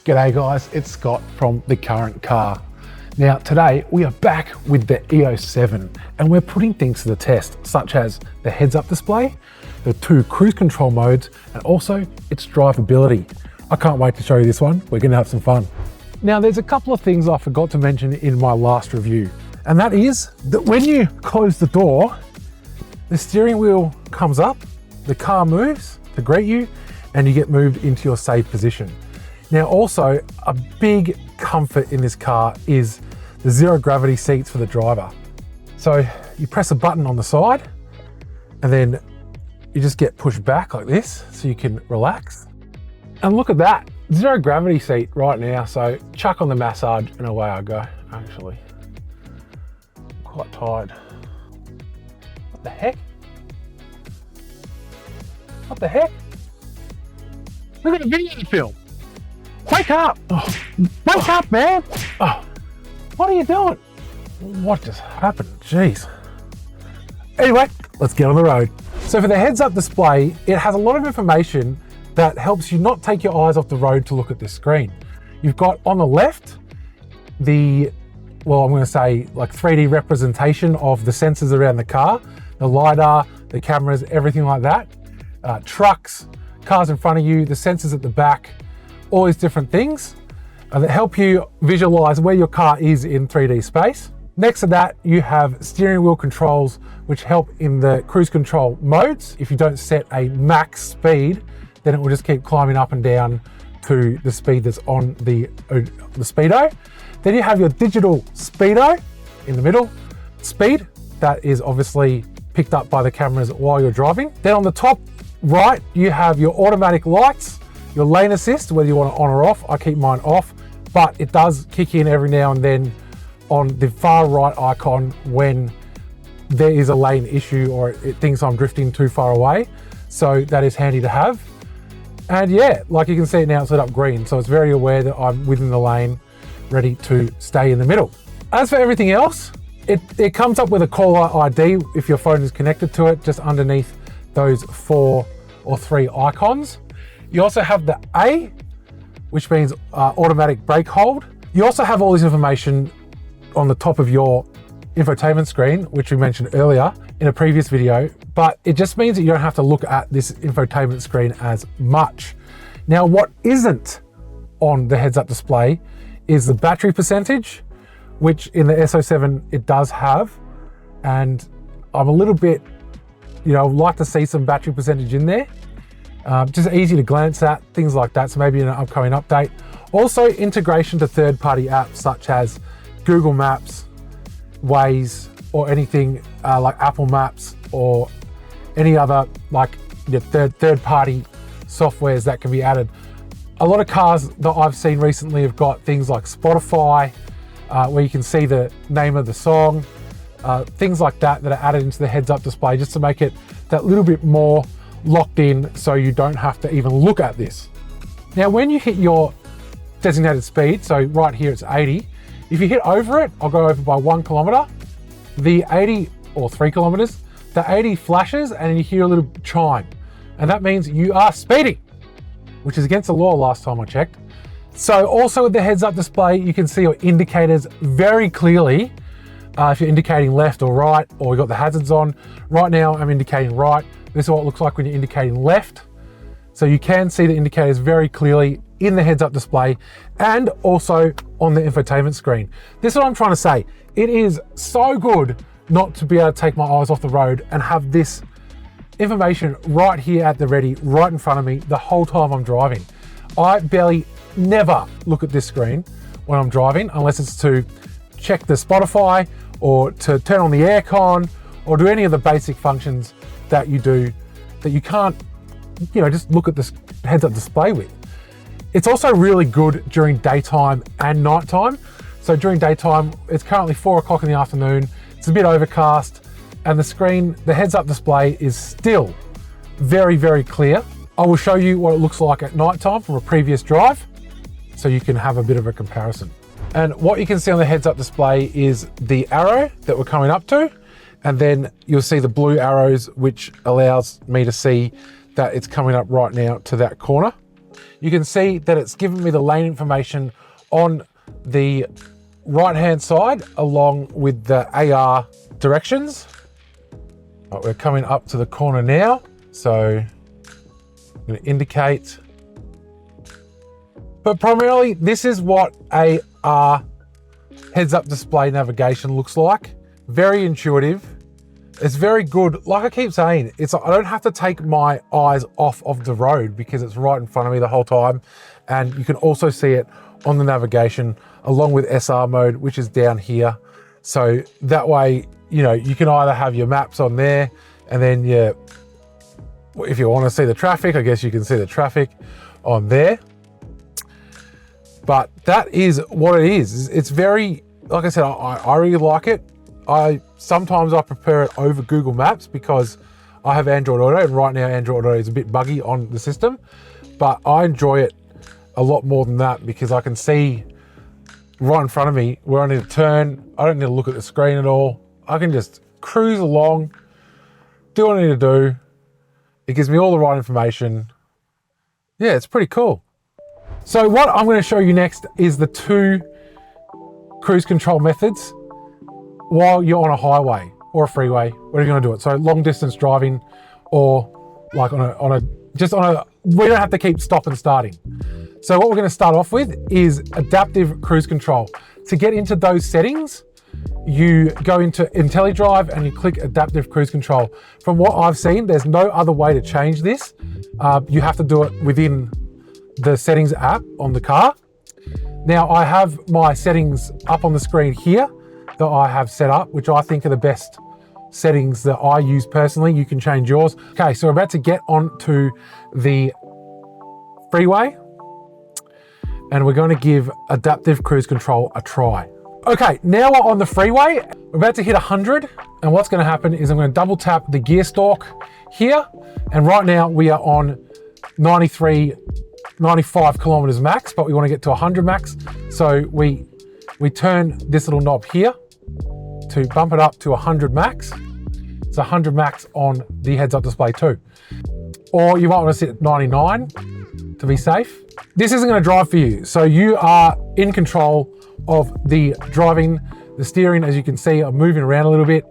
G'day guys, it's Scott from The Current Car. Now today we are back with the E07 and we're putting things to the test, such as the heads-up display, the 2 cruise control modes, and also its drivability. I can't wait to show you this one. We're gonna have some fun. Now there's a couple of things I forgot to mention in my last review, and that is that when you close the door, the steering wheel comes up, the car moves to greet you, and you get moved into your safe position. Now also, a big comfort in this car is the zero gravity seats for the driver. So you press a button on the side and then you just get pushed back like this so you can relax. And look at that, zero gravity seat right now. So chuck on the massage and away I go, actually. I'm quite tired. What the heck? What the heck? Look at the video film. Wake up! Oh, wake up, man! Oh, what are you doing? What just happened? Jeez. Anyway, let's get on the road. So for the heads-up display, it has a lot of information that helps you not take your eyes off the road to look at this screen. You've got on the left, I'm going to say like 3D representation of the sensors around the car, the LiDAR, the cameras, everything like that. Trucks, cars in front of you, the sensors at the back, all these different things that help you visualize where your car is in 3D space. Next to that, you have steering wheel controls, which help in the cruise control modes. If you don't set a max speed, then it will just keep climbing up and down to the speed that's on the speedo. Then you have your digital speedo in the middle. Speed, that is obviously picked up by the cameras while you're driving. Then on the top right, you have your automatic lights, your lane assist, whether you want it on or off. I keep mine off, but it does kick in every now and then on the far right icon when there is a lane issue or it thinks I'm drifting too far away. So that is handy to have. And yeah, like you can see it now, it's lit up green. So it's very aware that I'm within the lane, ready to stay in the middle. As for everything else, it comes up with a caller ID if your phone is connected to it, just underneath those 4 or 3 icons. You also have the A, which means automatic brake hold. You also have all this information on the top of your infotainment screen, which we mentioned earlier in a previous video, but it just means that you don't have to look at this infotainment screen as much. Now, what isn't on the heads-up display is the battery percentage, which in the S07 it does have, and I'm a little bit, like to see some battery percentage in there. Just easy to glance at, things like that, so maybe in an upcoming update. Also, integration to third-party apps such as Google Maps, Waze, or anything like Apple Maps or any other third-party softwares that can be added. A lot of cars that I've seen recently have got things like Spotify, where you can see the name of the song, things like that are added into the heads-up display just to make it that little bit more locked in so you don't have to even look at this. Now, when you hit your designated speed, so right here it's 80, if you hit over it, I'll go over by 1 kilometer, the 80 or 3 kilometers, the 80 flashes and you hear a little chime. And that means you are speeding, which is against the law last time I checked. So also with the heads-up display, you can see your indicators very clearly. If you're indicating left or right, or you've got the hazards on. Right now I'm indicating right. This is what it looks like when you're indicating left. So you can see the indicators very clearly in the heads-up display and also on the infotainment screen. This is what I'm trying to say. It is so good not to be able to take my eyes off the road and have this information right here at the ready, right in front of me the whole time I'm driving. I never look at this screen when I'm driving unless it's to check the Spotify or to turn on the aircon or do any of the basic functions that you do that you can't, just look at this heads-up display with. It's also really good during daytime and nighttime. So during daytime, it's currently 4 o'clock in the afternoon. It's a bit overcast and the heads-up display is still very, very clear. I will show you what it looks like at nighttime from a previous drive so you can have a bit of a comparison. And what you can see on the heads-up display is the arrow that we're coming up to, and then you'll see the blue arrows, which allows me to see that it's coming up right now to that corner. you can see that it's given me the lane information on the right-hand side along with the AR directions. Right, we're coming up to the corner now, so I'm going to indicate. But primarily, this is what a heads-up display navigation looks like. Very intuitive. It's very good. Like I keep saying, I don't have to take my eyes off of the road because it's right in front of me the whole time. And you can also see it on the navigation along with SR mode, which is down here. So that way, you know, you can either have your maps on there and then if you want to see the traffic, I guess you can see the traffic on there. But that is what it is. It's very, like I said, I really like it. Sometimes I prefer it over Google Maps because I have Android Auto, and right now Android Auto is a bit buggy on the system, but I enjoy it a lot more than that because I can see right in front of me where I need to turn. I don't need to look at the screen at all. I can just cruise along, do what I need to do. It gives me all the right information. Yeah, it's pretty cool. So what I'm going to show you next is the 2 cruise control methods while you're on a highway or a freeway. What are you going to do it? So long distance driving, or like we don't have to keep stop and starting. So what we're going to start off with is adaptive cruise control. To get into those settings, you go into IntelliDrive and you click adaptive cruise control. From what I've seen, there's no other way to change this. You have to do it within the settings app on the car. Now I have my settings up on the screen here that I have set up, which I think are the best settings that I use personally. You can change yours. Okay, so we're about to get onto the freeway and we're going to give adaptive cruise control a try. Okay, now we're on the freeway. We're about to hit 100, and what's going to happen is I'm going to double tap the gear stalk here, and right now we are on 95 kilometers max, but we want to get to 100 max. So we turn this little knob here to bump it up to 100 max. It's 100 max on the heads-up display too. Or you might want to sit at 99 to be safe. This isn't going to drive for you, so you are in control of the driving, the steering. As you can see, I'm moving around a little bit.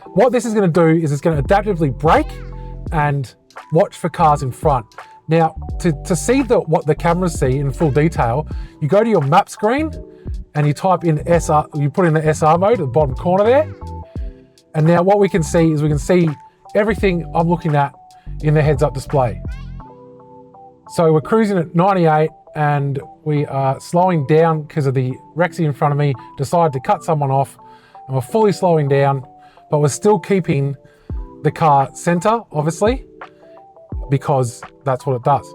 What this is going to do is it's going to adaptively brake and watch for cars in front. Now, to see what the cameras see in full detail, you go to your map screen and you type in SR, you put in the SR mode at the bottom corner there. And now what we can see is we can see everything I'm looking at in the heads-up display. So we're cruising at 98 and we are slowing down because of the Rexy in front of me decided to cut someone off, and we're fully slowing down, but we're still keeping the car center, obviously, because that's what it does.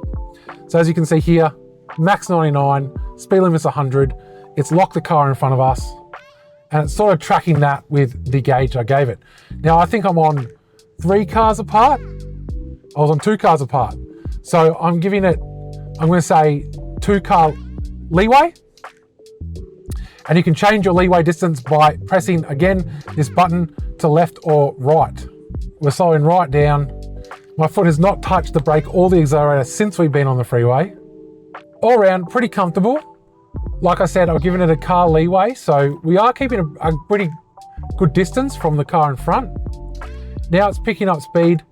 So as you can see here, max 99, speed limit's 100. It's locked the car in front of us, and it's sort of tracking that with the gauge I gave it. Now I think I'm on 3 cars apart. I was on 2 cars apart. So I'm giving it, I'm going to say 2 car leeway. And you can change your leeway distance by pressing, again, this button to left or right. We're slowing right down. My foot has not touched the brake or the accelerator since we've been on the freeway. All around, pretty comfortable. Like I said, I've given it a car leeway, so we are keeping a pretty good distance from the car in front. Now it's picking up speed,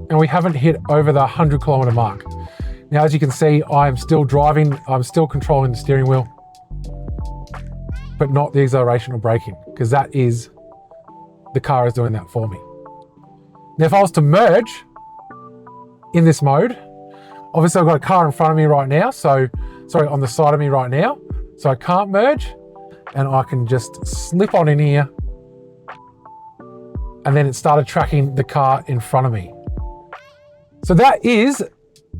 and we haven't hit over the 100 kilometer mark. Now, as you can see, I'm still driving, I'm still controlling the steering wheel, but not the acceleration or braking, because that is, the car is doing that for me. Now, if I was to merge in this mode, obviously I've got a car in front of me right now, on the side of me right now, so I can't merge, and I can just slip on in here, and then it started tracking the car in front of me. So that is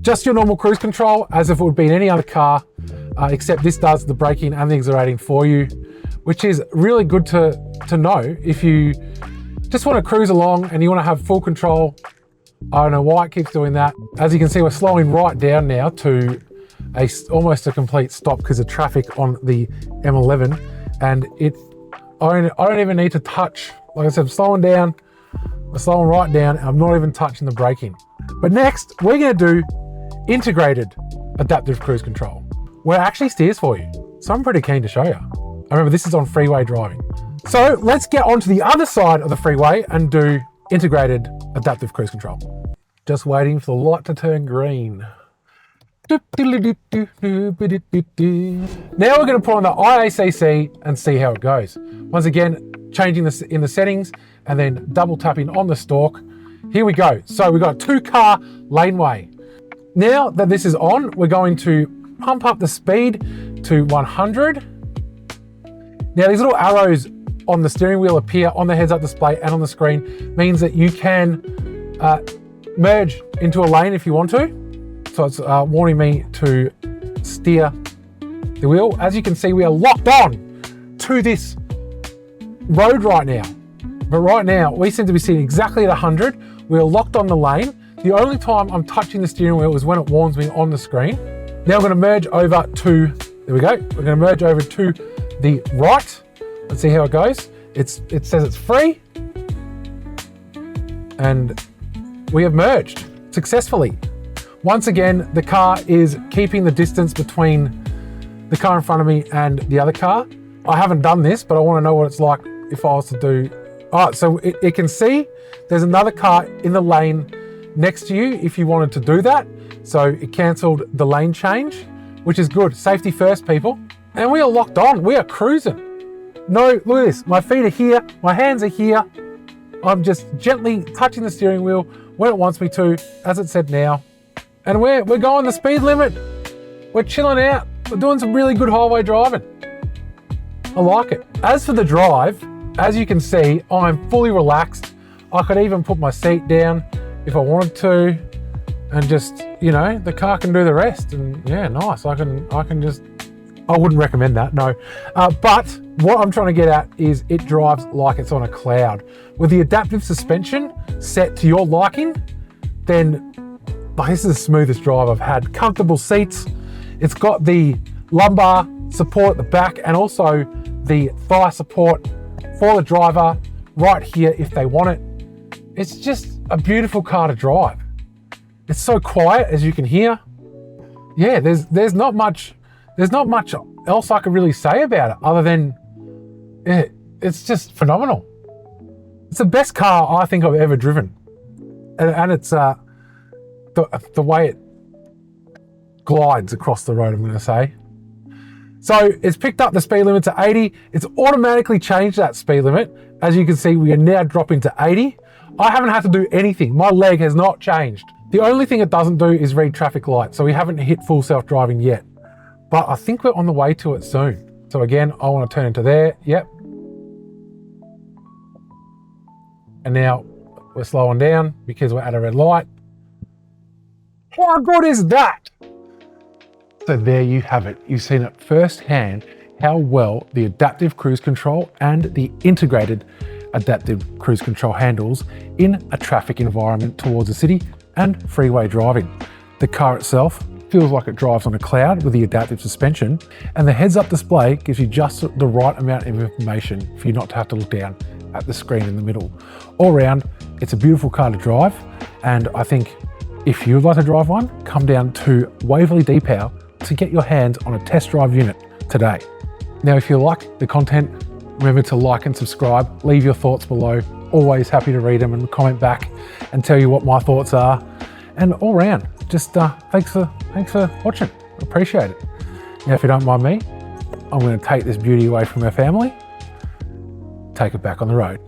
just your normal cruise control, as if it would be in any other car, except this does the braking and the accelerating for you, which is really good to know if you just want to cruise along and you want to have full control. I don't know why it keeps doing that. As you can see, we're slowing right down now to almost a complete stop because of traffic on the M11, and I don't even need to touch. Like I said, I'm slowing down, we're slowing right down, and I'm not even touching the braking. But next, we're going to do integrated adaptive cruise control, where it actually steers for you. So I'm pretty keen to show you. I remember this is on freeway driving. So let's get onto the other side of the freeway and do integrated adaptive cruise control. Just waiting for the light to turn green. Now we're going to put on the IACC and see how it goes. Once again, changing this in the settings and then double tapping on the stalk. Here we go. So we've got a 2-car laneway. Now that this is on, we're going to pump up the speed to 100. Now these little arrows on the steering wheel appear on the heads-up display and on the screen, means that you can merge into a lane if you want to. So it's warning me to steer the wheel. As you can see, we are locked on to this road right now. But right now, we seem to be sitting exactly at 100. We're locked on the lane. The only time I'm touching the steering wheel is when it warns me on the screen. Now I'm going to merge over to, there we go. We're going to merge over to the right. Let's see how it goes. It says it's free. And we have merged successfully. Once again, the car is keeping the distance between the car in front of me and the other car. I haven't done this, but I want to know what it's like if I was to do. All right, so it can see there's another car in the lane next to you if you wanted to do that. So it cancelled the lane change, which is good. Safety first, people. And we are locked on. We are cruising. No, look at this. My feet are here. My hands are here. I'm just gently touching the steering wheel when it wants me to, as it said now. And we're going the speed limit. We're chilling out. We're doing some really good highway driving. I like it. As for the drive, as you can see, I'm fully relaxed. I could even put my seat down if I wanted to, and just, you know, the car can do the rest. And yeah, nice. I wouldn't recommend that, no. But what I'm trying to get at is it drives like it's on a cloud. With the adaptive suspension set to your liking, then this is the smoothest drive I've had. Comfortable seats. It's got the lumbar support at the back and also the thigh support for the driver right here if they want it. It's just a beautiful car to drive. It's so quiet, as you can hear. Yeah, there's not much else I could really say about it other than it's just phenomenal. It's the best car I think I've ever driven, and it's the way it glides across the road, I'm going to say. So it's picked up the speed limit to 80. It's automatically changed that speed limit. As you can see, we are now dropping to 80. I haven't had to do anything. My leg has not changed. The only thing it doesn't do is read traffic lights. So we haven't hit full self-driving yet, but I think we're on the way to it soon. So again, I want to turn into there. Yep. And now we're slowing down because we're at a red light. How good is that? So there you have it. You've seen it firsthand how well the adaptive cruise control and the integrated adaptive cruise control handles in a traffic environment towards the city and freeway driving. The car itself feels like it drives on a cloud with the adaptive suspension, and the heads-up display gives you just the right amount of information for you not to have to look down at the screen in the middle. All around, it's a beautiful car to drive, and I think if you would like to drive one, come down to Waverley Deepal to get your hands on a test drive unit today. Now, if you like the content, remember to like and subscribe, leave your thoughts below. Always happy to read them and comment back and tell you what my thoughts are. And all around, just thanks for watching. Appreciate it. Now, if you don't mind me, I'm going to take this beauty away from our family, take it back on the road.